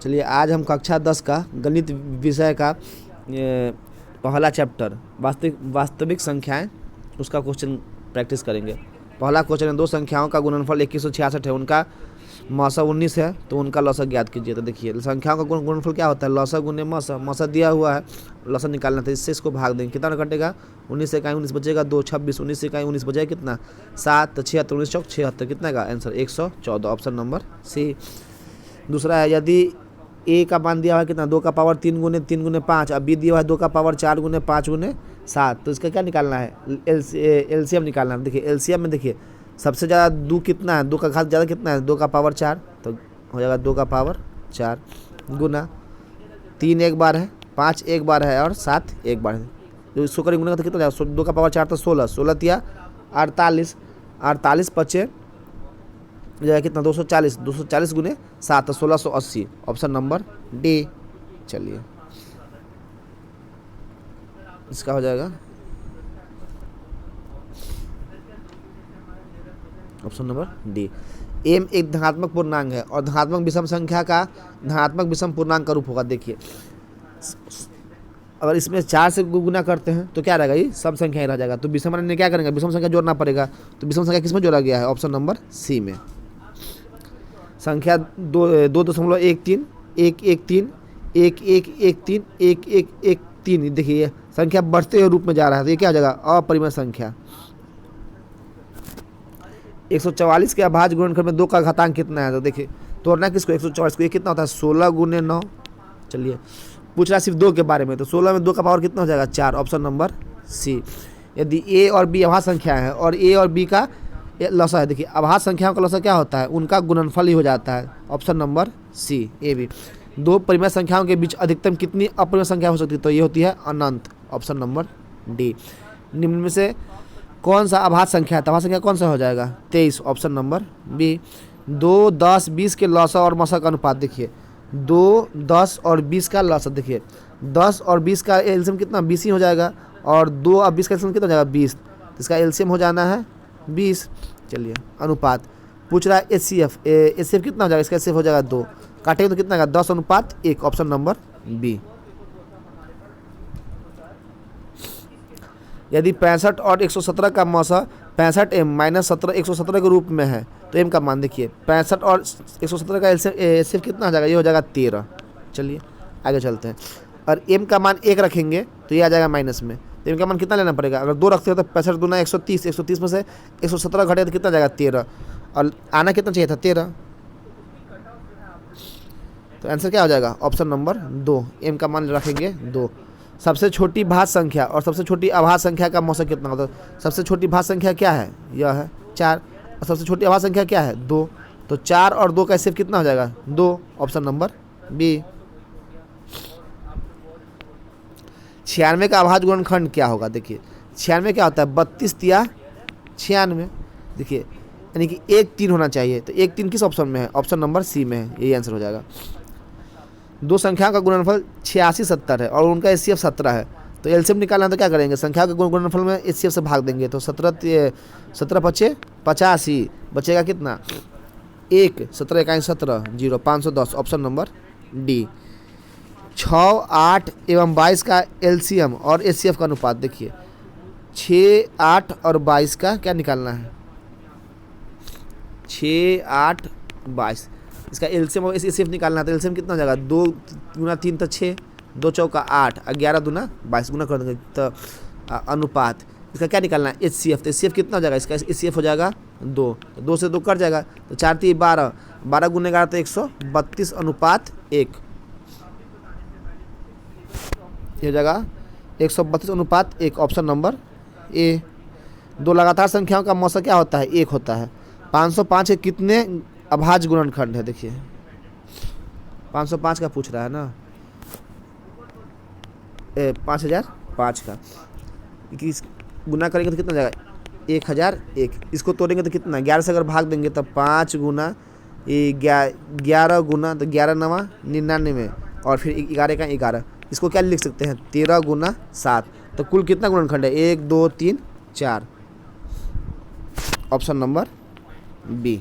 चलिए आज हम कक्षा 10 का गणित विषय का पहला चैप्टर वास्तविक संख्याएं उसका क्वेश्चन प्रैक्टिस करेंगे। पहला क्वेश्चन है, दो संख्याओं का गुणनफल 2166 है, उनका मौसा 19 है, तो उनका लौसक ज्ञात कीजिए। तो देखिए संख्याओं का गुणनफल क्या होता है, लौसक गुने मौसा। मौसा दिया हुआ है, लौसक निकालना था, इससे इसको भाग देंगे, कितना कटेगा 19 से इकाई 19 बचेगा 2, 26 19 से इकाई 19 बचेगा कितना 7, तो 76 19 चौक 76, कितना का आंसर 114, ऑप्शन नंबर सी। दूसरा है, यदि ए का मान दिया हुआ है कितना 2 का पावर 3 गुने 3 गुने 5, अब बी दिया हुआ है 2 का पावर 4 गुने 5 गुने 7, तो इसका क्या निकालना है, एलसीएम निकालना है। देखिए एलसीएम में देखिए सबसे ज़्यादा 2 कितना है, 2 का घात ज़्यादा कितना है 2 का पावर 4, तो हो जाएगा 2 का पावर 4 गुना 3 एक बार है, 5 एक बार है और 7 एक बार है, तो इसको करेंगे गुना तो कितना हो जाएगा 2 का पावर 4 तो 16, 16 तिया 48, 48 पचे जाएगा कितना 240, 240 गुने 7 तो 1680, ऑप्शन नंबर डी। चलिए इसका हो जाएगा ऑप्शन नंबर डी। एम एक धनात्मक पूर्णांक है और धनात्मक विषम संख्या का धनात्मक विषम पूर्णांक का रूप होगा। देखिए अगर इसमें 4 से गुना करते हैं तो क्या रहेगा, ये सब संख्या ही रह जाएगा, तो विषम ने क्या करेंगे, विषम संख्या जोड़ना पड़ेगा, तो विषम संख्या किसमें जोड़ा गया है, ऑप्शन नंबर सी में। संख्या 2.13 113 1113 1113, देखिए संख्या बढ़ते हुए रूप में जा रहा है, तो ये क्या हो जाएगा अपरिमेय संख्या। 144 के अभाज्य गुणनखंड में 2 का घातांक कितना है, तो देखिए तोड़ना किसको 144 को, ये कितना होता है 16 गुने 9। चलिए पूछ रहा सिर्फ 2 के बारे में, तो 16 में 2 का पावर कितना हो जाएगा 4, ऑप्शन नंबर सी। यदि ए और बी अभाज्य संख्या है और ए और बी का लौसा है, देखिए अभाज्य संख्याओं का लौसा क्या होता है, उनका गुणनफल ही हो जाता है, option number C A B. दो परिमेय संख्याओं के बीच अधिकतम कितनी अपरिमेय संख्या हो सकती है, तो ये होती है अनंत, ऑप्शन नंबर डी। निम्न में से कौन सा अभाज्य संख्या है, अभाज्य संख्या कौन सा हो जाएगा 23, ऑप्शन नंबर बी। 2, 10, 20 के लौसा और मौसा का अनुपात, देखिए 2, 10 और 20 का लौसा, देखिए 10 और 20 का एलसीएम कितना 20 ही हो जाएगा, और 2 और 20 का एलसीएम कितना हो जाएगा 20, तो इसका एलसीएम हो जाना है 20। चलिए अनुपात पूछ रहा है एचसीएफ, एचसीएफ कितना हो जाएगा, इसका एचसीएफ हो जाएगा 2, काटेंगे तो कितना का 10:1, ऑप्शन नंबर बी। यदि 65 और 117 का मौसा 65m - 17 117 के रूप में है, तो एम का मान देखिए 65 और 117 का एलसीएफ कितना हो जाएगा, ये हो जाएगा 13। चलिए आगे चलते हैं, और एम का मान 1 रखेंगे तो ये आ जाएगा माइनस में, तो इनका मान कितना लेना पड़ेगा, अगर 2 रखते हो तो 65 दूना 130, 130 में से 117 घटे तो कितना जाएगा 13, और आना कितना चाहिए था 13, तो आंसर क्या हो जाएगा ऑप्शन नंबर 2, एम का मान रखेंगे 2। सबसे छोटी भाज्य संख्या और सबसे छोटी अभाज्य संख्या का मौसा कितना होता है, सबसे छोटी भाज्य संख्या क्या है, यह है 4, और सबसे छोटी अभाज्य संख्या क्या है 2, तो 4 और 2 का एचसीएफ कितना हो जाएगा 2, ऑप्शन नंबर बी। 96 का अभाज्य गुणनखंड क्या होगा, देखिए 96 क्या होता है 32 तिया 96, देखिए यानी कि 1 3 होना चाहिए, तो 1 3 किस ऑप्शन में है, ऑप्शन नंबर सी में है, यही आंसर हो जाएगा। दो संख्याओं का गुणनफल 86 70 है और उनका एचसीएफ 17 है, तो एलसीएम निकालना है तो क्या करेंगे, संख्या के गुणनफल में एचसीएफ से भाग देंगे, तो 17 पचे 85 बचेगा कितना 1, 17 इकाई 17 0 510, ऑप्शन नंबर डी। 6, 8 एवं 22 का एलसीएम और एचसीएफ का अनुपात, देखिए 6, 8 और 22 का क्या निकालना है 6, 8, 22, इसका एलसीएम और एचसीएफ निकालना है, तो एलसीएम कितना हो जाएगा 2 गुना 3 तो 6, 2 चौका 8, 11 दूना 22 गुना कर देंगे, तो अनुपात इसका क्या निकालना है एचसीएफ, तो एचसीएफ कितना हो जाएगा, इसका एचसीएफ हो जाएगा 2, तो 2 से 2 कट जाएगा, तो 4 3 12, 12 गुने 11 तो 132 अनुपात 1, ये हो जाएगा 132 अनुपात 1, ऑप्शन नंबर ए। दो लगातार संख्याओं का मौसा क्या होता है 1 होता है। 505 के कितने अभाज्य गुणनखंड है, देखिए 505 का पूछ रहा है ना, 5005 का गुना करेंगे तो कितना जाएगा 1001, इसको तोड़ेंगे तो कितना 11 से अगर भाग देंगे तो 5 गुना 11 गुना तो 11 9 99, और फिर 11 का 11, इसको क्या लिख सकते हैं 13 गुना 7, तो कुल कितना गुणनखंड है 1 2 3 4, ऑप्शन नंबर बी।